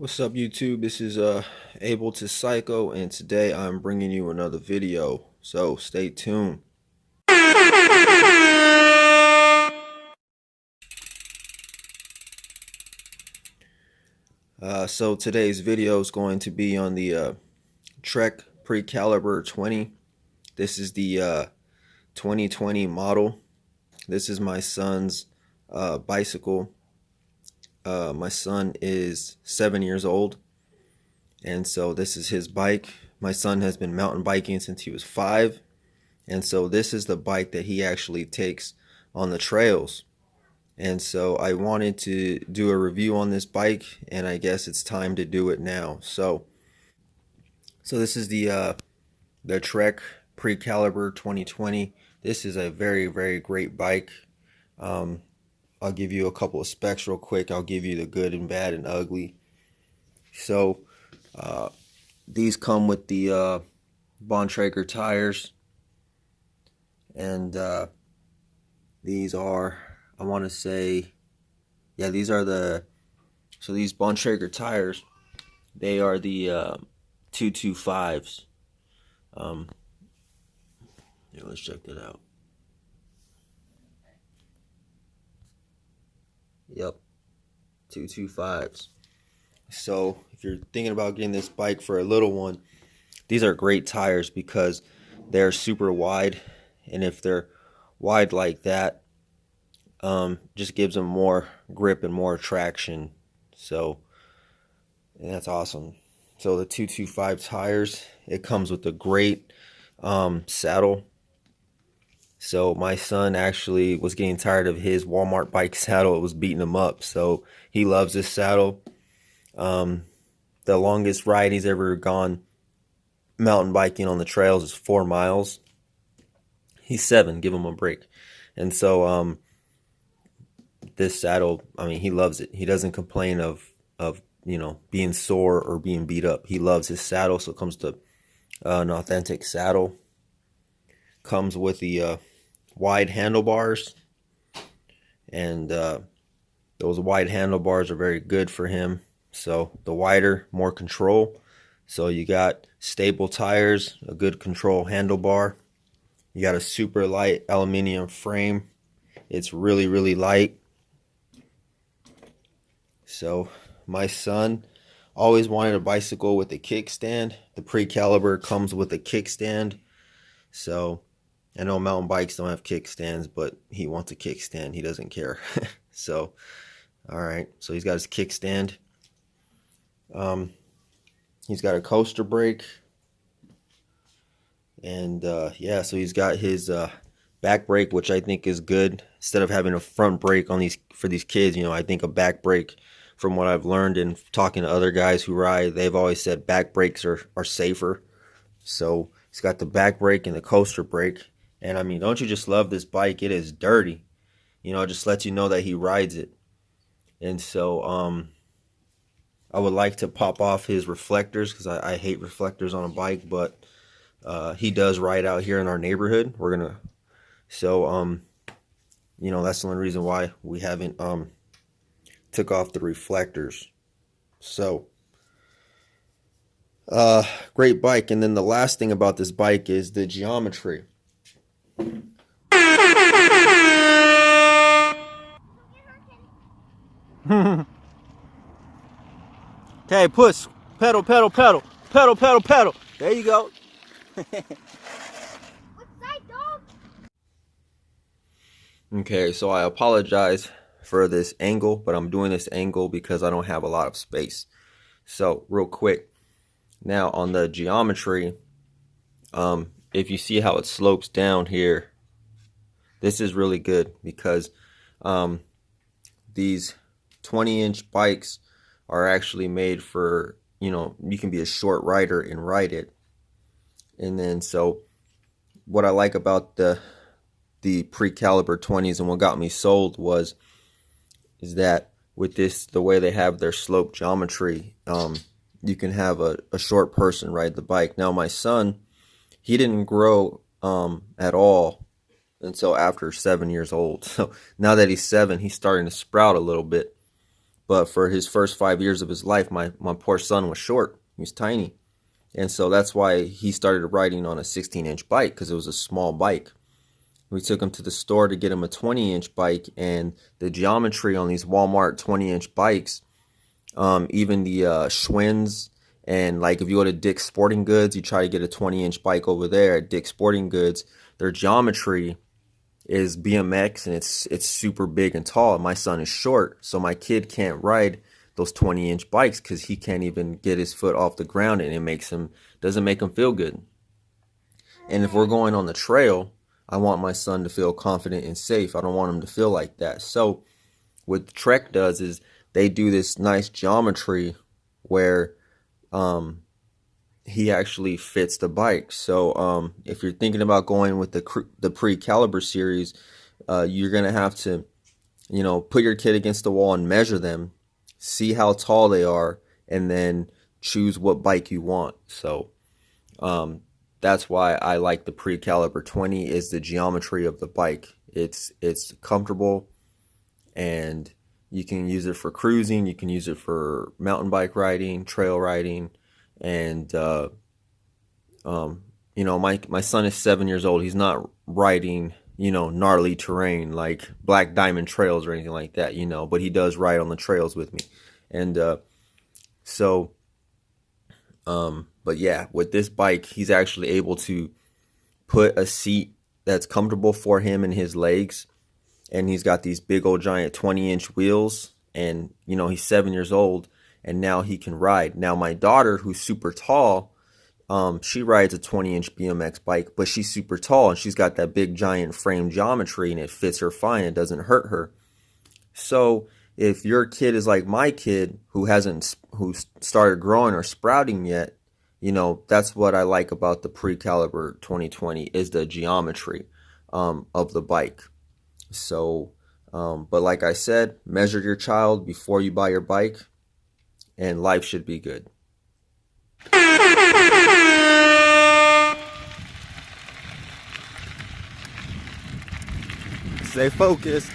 What's up, YouTube? This is Able to Psycho, and today I'm bringing you another video, so stay tuned. So today's video is going to be on the Trek Precaliber 20. This is the 2020 model. This is my son's bicycle. My son is 7 years old, and so this is his bike. My son has been mountain biking since he was 5, and so this is the bike that he actually takes on the trails. And so I wanted to do a review on this bike, and I guess it's time to do it now. So this is the Trek Precaliber 2020. This is a very great bike. I'll give you a couple of specs real quick. I'll give you the good and bad and ugly. So these come with the Bontrager tires, and these are, I want to say, yeah, these are these Bontrager tires, they are the 225s. Yeah, let's check that out. Yep, 225s. So if you're thinking about getting this bike for a little one, these are great tires because they're super wide, and if they're wide like that, just gives them more grip and more traction. So, and that's awesome. So the 225 tires, it comes with a great saddle. So my son actually was getting tired of his Walmart bike saddle. It was beating him up. So he loves this saddle. The longest ride he's ever gone mountain biking on the trails is 4 miles. He's 7, give him a break. And so this saddle, I mean, he loves it. He doesn't complain of being sore or being beat up. He loves his saddle. So it comes to an authentic saddle. Comes with the wide handlebars, and those wide handlebars are very good for him. So the wider, more control. So you got stable tires, a good control handlebar. You got a super light aluminum frame. It's really light. So my son always wanted a bicycle with a kickstand. The Precaliber comes with a kickstand. So I know mountain bikes don't have kickstands, but he wants a kickstand. He doesn't care. So, all right. So he's got his kickstand. He's got a coaster brake. And yeah, so he's got his back brake, which I think is good. Instead of having a front brake on for these kids, I think a back brake, from what I've learned and talking to other guys who ride, they've always said back brakes are safer. So he's got the back brake and the coaster brake. And I mean, don't you just love this bike? It is dirty. It just lets you know that he rides it. And so I would like to pop off his reflectors, because I hate reflectors on a bike, but he does ride out here in our neighborhood. So that's the only reason why we haven't took off the reflectors. So great bike. And then the last thing about this bike is the geometry. Okay, push, pedal, pedal, pedal, pedal, pedal, pedal. There you go. Okay, so I apologize for this angle, but I'm doing this angle because I don't have a lot of space. So real quick, now on the geometry, if you see how it slopes down here, this is really good because these 20-inch bikes are actually made for, you can be a short rider and ride it. And then so what I like about the Precaliber 20s, and what got me sold, is that with this, the way they have their slope geometry, you can have a short person ride the bike. Now my son, he didn't grow at all until after 7 years old. So now that he's 7, he's starting to sprout a little bit. But for his first 5 years of his life, my poor son was short. He was tiny. And so that's why he started riding on a 16-inch bike, because it was a small bike. We took him to the store to get him a 20-inch bike, and the geometry on these Walmart 20-inch bikes, even the Schwinn's, and like if you go to Dick's Sporting Goods, you try to get a 20-inch bike over there at Dick's Sporting Goods, their geometry is BMX, and it's super big and tall. My son is short, so my kid can't ride those 20-inch bikes because he can't even get his foot off the ground, and doesn't make him feel good. And if we're going on the trail, I want my son to feel confident and safe. I don't want him to feel like that. So what Trek does is they do this nice geometry where he actually fits the bike. So if you're thinking about going with the Precaliber series, you're going to have to, put your kid against the wall and measure them, see how tall they are, and then choose what bike you want. So that's why I like the Precaliber 20, is the geometry of the bike. It's comfortable, and you can use it for cruising. You can use it for mountain bike riding, trail riding, and my son is 7 years old. He's not riding gnarly terrain like Black Diamond trails or anything like that, but he does ride on the trails with me, and but yeah, with this bike, he's actually able to put a seat that's comfortable for him and his legs. And he's got these big old giant 20-inch wheels. And, he's 7 years old, and now he can ride. Now, my daughter, who's super tall, she rides a 20-inch BMX bike, but she's super tall, and she's got that big giant frame geometry, and it fits her fine. It doesn't hurt her. So if your kid is like my kid, who started growing or sprouting yet, that's what I like about the Precaliber 2020, is the geometry of the bike. So, but like I said, measure your child before you buy your bike, and life should be good. Stay focused.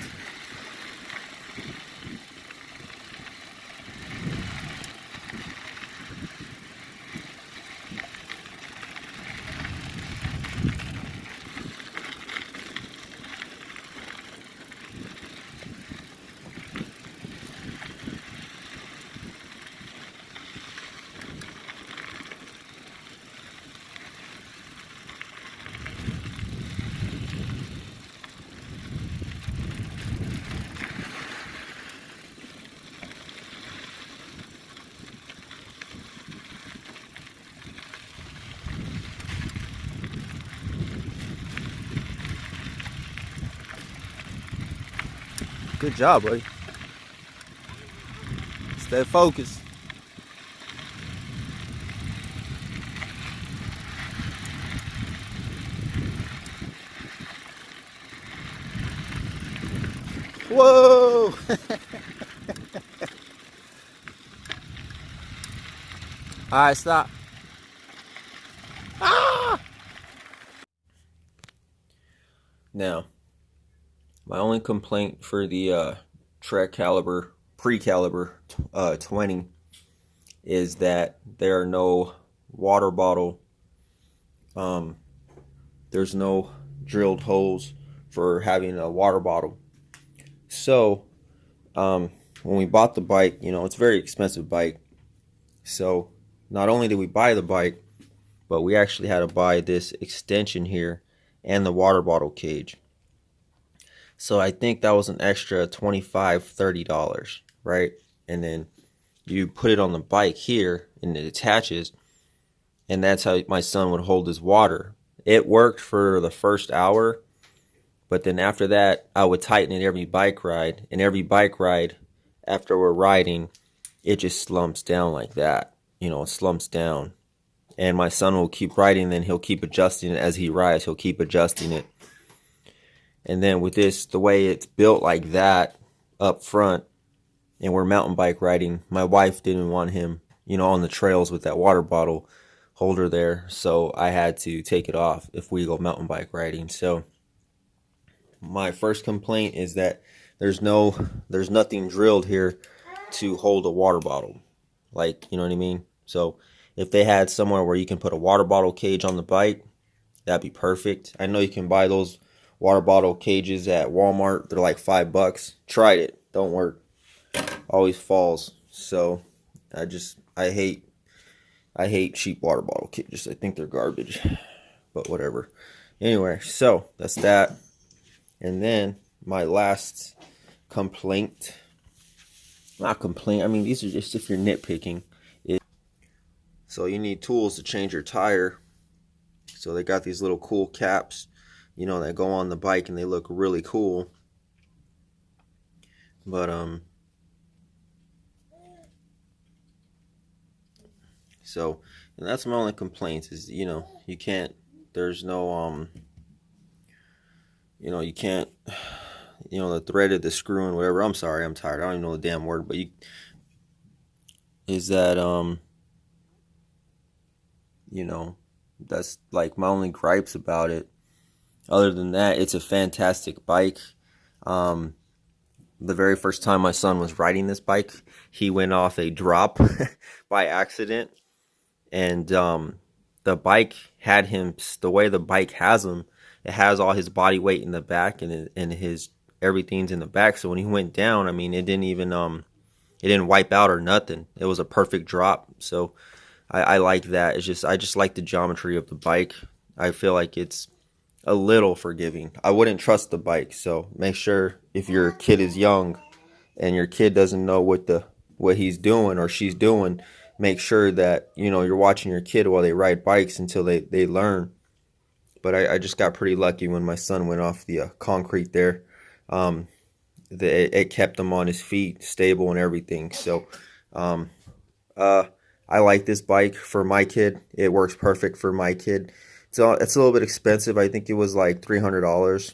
Good job, buddy. Stay focused. Whoa! Alright, stop. Ah! Now, my only complaint for the Precaliber 20 is that there are no water bottle. There's no drilled holes for having a water bottle. So, when we bought the bike, it's a very expensive bike. So, not only did we buy the bike, but we actually had to buy this extension here and the water bottle cage. So I think that was an extra $25, $30, right? And then you put it on the bike here, and it attaches, and that's how my son would hold his water. It worked for the first hour, but then after that, I would tighten it every bike ride, and every bike ride after we're riding, it just slumps down like that. It slumps down. And my son will keep riding, then he'll keep adjusting it as he rides. He'll keep adjusting it. And then with this, the way it's built like that up front, and we're mountain bike riding, my wife didn't want him, on the trails with that water bottle holder there. So I had to take it off if we go mountain bike riding. So my first complaint is that there's nothing drilled here to hold a water bottle. Like, you know what I mean? So if they had somewhere where you can put a water bottle cage on the bike, that'd be perfect. I know you can buy those water bottle cages at Walmart. They're like $5. Tried it. Don't work. Always falls. So I hate cheap water bottle cages. I think they're garbage. But whatever. Anyway, so that's that. And then my last complaint. Not complaint. I mean, these are just if you're nitpicking. So you need tools to change your tire. So they got these little cool caps, you know, that go on the bike and they look really cool. But so, and that's my only complaint is, you know, you can't, there's no you know, you can't, you know, the threaded, the screw and whatever. I'm sorry, I'm tired. I don't even know the damn word, but you is that you know, that's like my only gripes about it. Other than that, it's a fantastic bike. The very first time my son was riding this bike, he went off a drop by accident, and the bike had him the way the bike has him. It has all his body weight in the back, and his everything's in the back. So when he went down, I mean, it didn't wipe out or nothing. It was a perfect drop. So I like that. It's just I just like the geometry of the bike. I feel like it's a little forgiving. I wouldn't trust the bike, so make sure if your kid is young and your kid doesn't know what he's doing or she's doing, make sure that, you know, you're watching your kid while they ride bikes until they learn. But I just got pretty lucky when my son went off the concrete there. It kept him on his feet, stable and everything. So I like this bike for my kid. It works perfect for my kid. So it's a little bit expensive. I think it was like $300,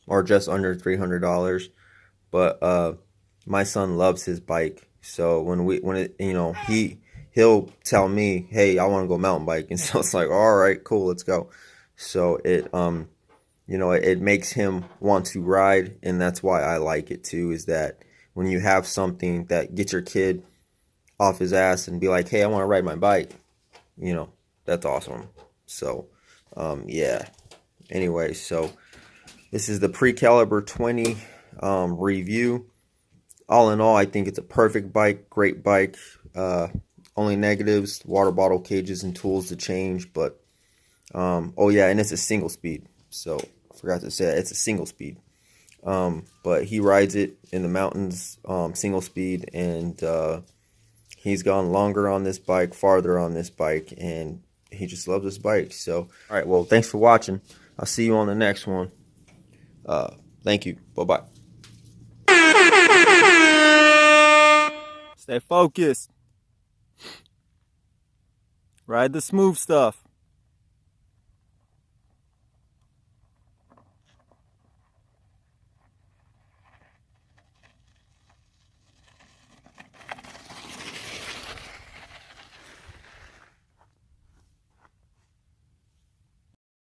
or just under $300. But my son loves his bike. So when it, you know, he'll tell me, hey, I want to go mountain biking. So it's like, all right, cool, let's go. So it you know, it makes him want to ride, and that's why I like it too. Is that when you have something that gets your kid off his ass and be like, hey, I want to ride my bike, you know, that's awesome. So yeah, anyway, so this is the Precaliber 20 review. All in all, I think it's a perfect bike, great bike. Only negatives, water bottle cages and tools to change. But oh yeah, and it's a single speed, so I forgot to say that. It's a single speed. But he rides it in the mountains, single speed, and he's gone longer on this bike, farther on this bike, and he just loves this bike. So, all right, well, thanks for watching. I'll see you on the next one. Thank you. Bye-bye. Stay focused. Ride the smooth stuff.